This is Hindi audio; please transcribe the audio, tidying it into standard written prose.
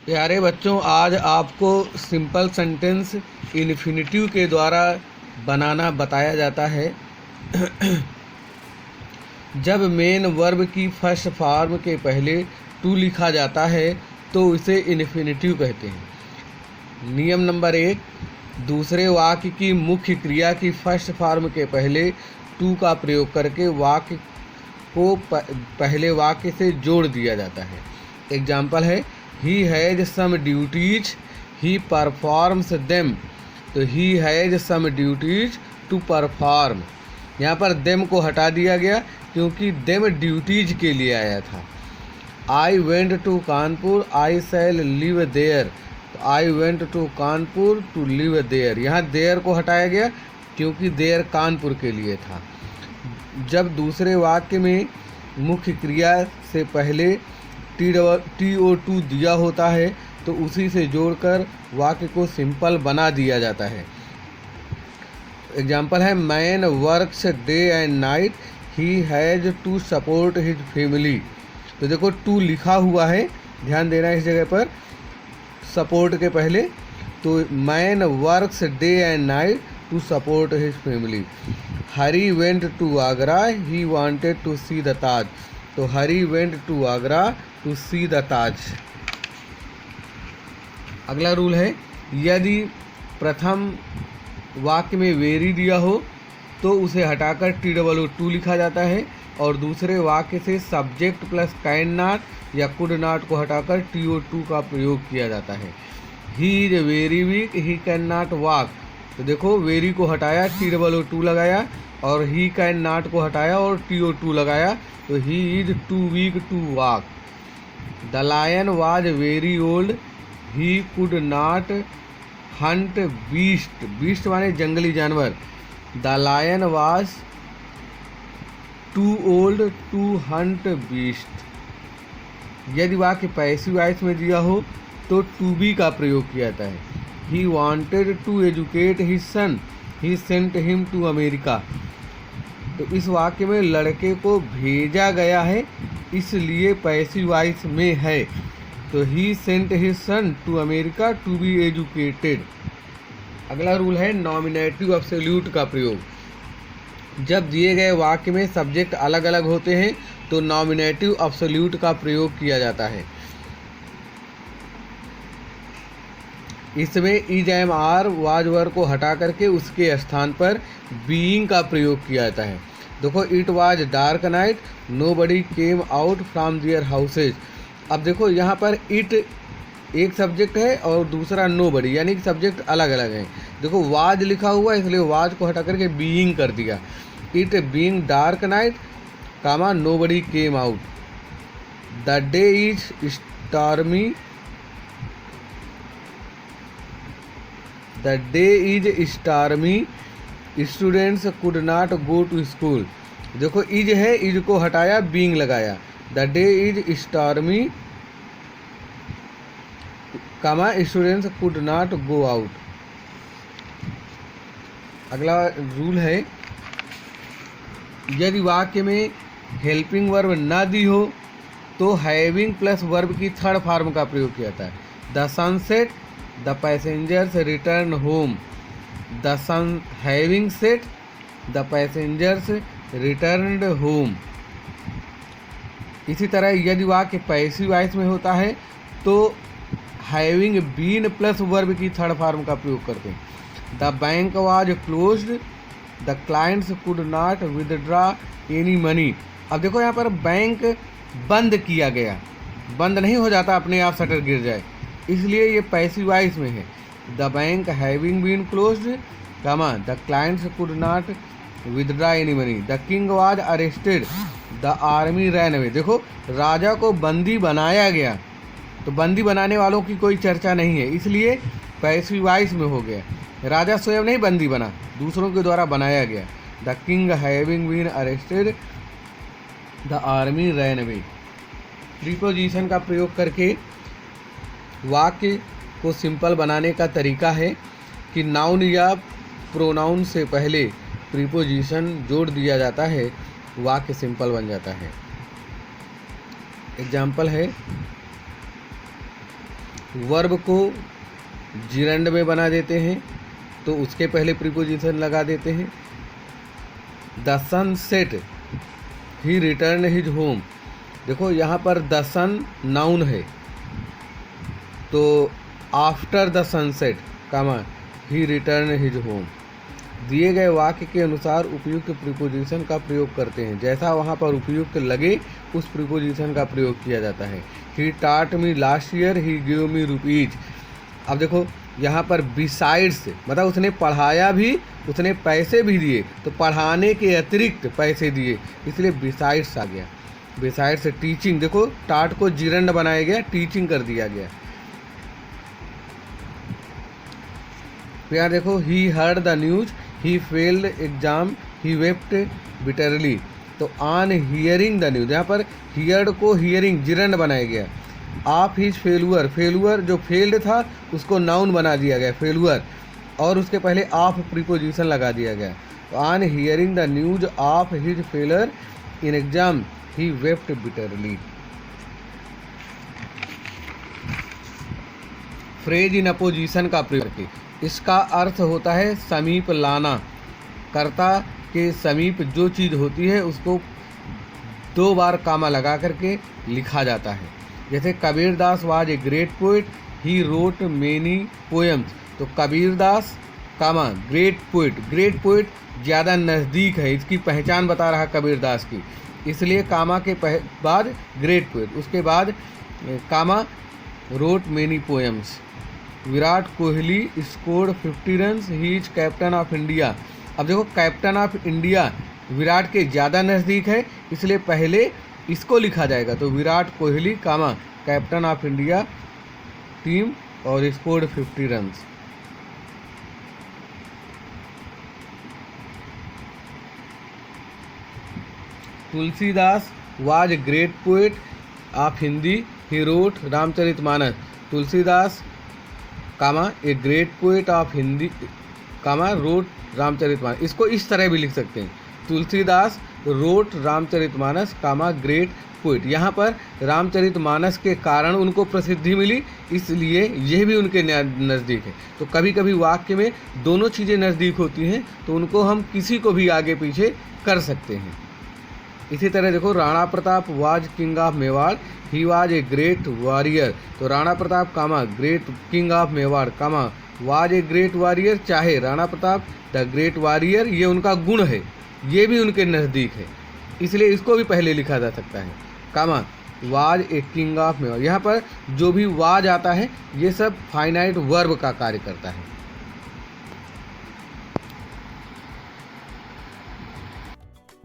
प्यारे बच्चों, आज आपको सिंपल सेंटेंस इन्फिनिटिव के द्वारा बनाना बताया जाता है। जब मेन वर्ब की फर्स्ट फॉर्म के पहले टू लिखा जाता है तो इसे इन्फिनिटिव कहते हैं। नियम नंबर 1, दूसरे वाक्य की मुख्य क्रिया की फर्स्ट फॉर्म के पहले टू का प्रयोग करके वाक्य को पहले वाक्य से जोड़ दिया जाता है। एग्जाम्पल है, he has some duties he performs them. तो he has some duties to perform, यहाँ पर देम को हटा दिया गया क्योंकि देम ड्यूटीज के लिए आया था। I went to Kanpur I shall live there. तो I went to Kanpur to live there, यहाँ देयर को हटाया गया क्योंकि देयर कानपुर के लिए था। जब दूसरे वाक्य में मुख्य क्रिया से पहले TO2 दिया होता है तो उसी से जोड़कर वाक्य को सिंपल बना दिया जाता है। एग्जाम्पल है, man works day and night he has to support his family. तो देखो टू लिखा हुआ है, ध्यान देना इस जगह पर सपोर्ट के पहले। तो man works day and night to support his family. Hari went to Agra he wanted to see the Taj. तो Hari went to Agra to see the Taj. अगला रूल है, यदि प्रथम वाक्य में वेरी दिया हो तो उसे हटाकर TOO लिखा जाता है और दूसरे वाक्य से सब्जेक्ट प्लस कैन नॉट या कुड नॉट को हटाकर TO2 का प्रयोग किया जाता है। He is very weak he can not walk. तो देखो वेरी को हटाया, TOO लगाया, और ही कैन नॉट को हटाया और TO2 लगाया। तो he is too weak to walk. The lion was very old he could not hunt beast. Beast माने जंगली जानवर। The lion was too old to hunt beast. यदि वाक्य पैसिव वॉइस में दिया हो तो टू बी का प्रयोग किया जाता है। He wanted to educate his son he sent him to America. तो इस वाक्य में लड़के को भेजा गया है इसलिए पैसिव वॉइस में है। तो he sent his son to America to be educated. अगला रूल है नॉमिनेटिव एब्सोल्यूट का प्रयोग। जब दिए गए वाक्य में सब्जेक्ट अलग अलग होते हैं तो नॉमिनेटिव एब्सोल्यूट का प्रयोग किया जाता है। इसमें is am are was were को हटा करके उसके स्थान पर बीइंग का प्रयोग किया जाता है। देखो, it was dark night nobody came out from their houses. अब देखो यहाँ पर इट एक सब्जेक्ट है और दूसरा नो बडी, यानी कि सब्जेक्ट अलग अलग हैं। देखो वाज लिखा हुआ है इसलिए वाज को हटा करके बीइंग कर दिया। It being dark night comma nobody came out. The day is stormy the day is stormy students could not go to school. देखो इज है, इज को हटाया, बीइंग लगाया। The day is stormy comma students could not go out. अगला रूल है, यदि वाक्य में हेल्पिंग वर्ब ना दी हो तो हैविंग प्लस वर्ब की थर्ड फॉर्म का प्रयोग किया जाता है। The sunset the passengers return home. The sun having set the passengers returned home. इसी तरह यदि वाक्य पैसिव वॉइस में होता है तो हैविंग बीन प्लस वर्ब की थर्ड फॉर्म का प्रयोग करते हैं। The bank was closed the clients could not withdraw any money. अब देखो यहाँ पर बैंक बंद किया गया, बंद नहीं हो जाता अपने आप, शटर गिर जाए, इसलिए ये पैसिव वॉइस में है। The bank having been closed comma the clients could not withdraw any money. The king was arrested the army ran away. देखो राजा को बंदी बनाया गया, तो बंदी बनाने वालों की कोई चर्चा नहीं है, इसलिए पैसिव वॉइस में हो गया। राजा स्वयं नहीं बंदी बना, दूसरों के द्वारा बनाया गया। The king having been arrested the army ran away. Preposition का प्रयोग करके वाक्य को सिंपल बनाने का तरीका है कि नाउन या प्रोनाउन से पहले प्रीपोजिशन जोड़ दिया जाता है, वाक्य सिंपल बन जाता है। एग्जाम्पल है, वर्ब को जिरंड में बना देते हैं तो उसके पहले प्रीपोजिशन लगा देते हैं। The sun set he return his home. देखो यहाँ पर द सन नाउन है तो after the sunset comma he return his home. दिए गए वाक्य के अनुसार उपयुक्त प्रीपोजिशन का प्रयोग करते हैं, जैसा वहाँ पर उपयुक्त लगे उस प्रीपोजिशन का प्रयोग किया जाता है। ही टाट मी लास्ट ईयर ही गिव मी रुपीज। अब देखो यहाँ पर बिसाइड्स मतलब उसने पढ़ाया भी, उसने पैसे भी दिए, तो पढ़ाने के अतिरिक्त पैसे दिए, इसलिए बिसाइड्स आ गया। बिसाइड्स टीचिंग, देखो टाट को जिरंड बनाया गया, टीचिंग कर दिया गया। यहाँ देखो he heard the news he failed exam he wept bitterly. तो ऑन हियरिंग द न्यूज, यहाँ पर हियर्ड को हियरिंग जिरंड बनाया गया। ऑफ हिज फेलुअर, फेलुअर जो फेल्ड था उसको नाउन बना दिया गया फेलुअर, और उसके पहले ऑफ प्रीपोजिशन लगा दिया गया। तो on hearing the news of his failure in exam he wept bitterly. Phrase in opposition का प्रयोग करके इसका अर्थ होता है समीप लाना। कर्ता के समीप जो चीज़ होती है उसको 2 बार कामा लगा करके लिखा जाता है। जैसे Kabirdas was a great poet he wrote many poems. तो कबीरदास कामा ग्रेट पोइट, ग्रेट पोइट ज़्यादा नज़दीक है, इसकी पहचान बता रहा कबीरदास की, इसलिए कामा के बाद ग्रेट पोइट, उसके बाद comma wrote many poems. Virat Kohli scored 50 runs he is captain of India. अब देखो कैप्टन ऑफ इंडिया विराट के ज़्यादा नज़दीक है, इसलिए पहले इसको लिखा जाएगा। तो Virat Kohli comma captain of India team और scored 50 runs. Tulsidas was great poet of Hindi he wrote Ramcharitmanas. Tulsidas comma a great poet of Hindi comma wrote Ramcharitmanas. इसको इस तरह भी लिख सकते हैं, Tulsidas wrote Ramcharitmanas comma great poet. यहाँ पर रामचरितमानस के कारण उनको प्रसिद्धि मिली, इसलिए यह भी उनके नज़दीक है। तो कभी कभी वाक्य में दोनों चीज़ें नज़दीक होती हैं तो उनको हम किसी को भी आगे पीछे कर सकते हैं। इसी तरह देखो Rana Pratap was king of Mewar he was a great warrior. तो Rana Pratap comma great king of Mewar comma was a great warrior, चाहे Rana Pratap the great warrior, ये उनका गुण है, ये भी उनके नज़दीक है, इसलिए इसको भी पहले लिखा जा सकता है comma was a king of Mewar. यहाँ पर जो भी वाज आता है ये सब फाइनाइट वर्ब का कार्य करता है।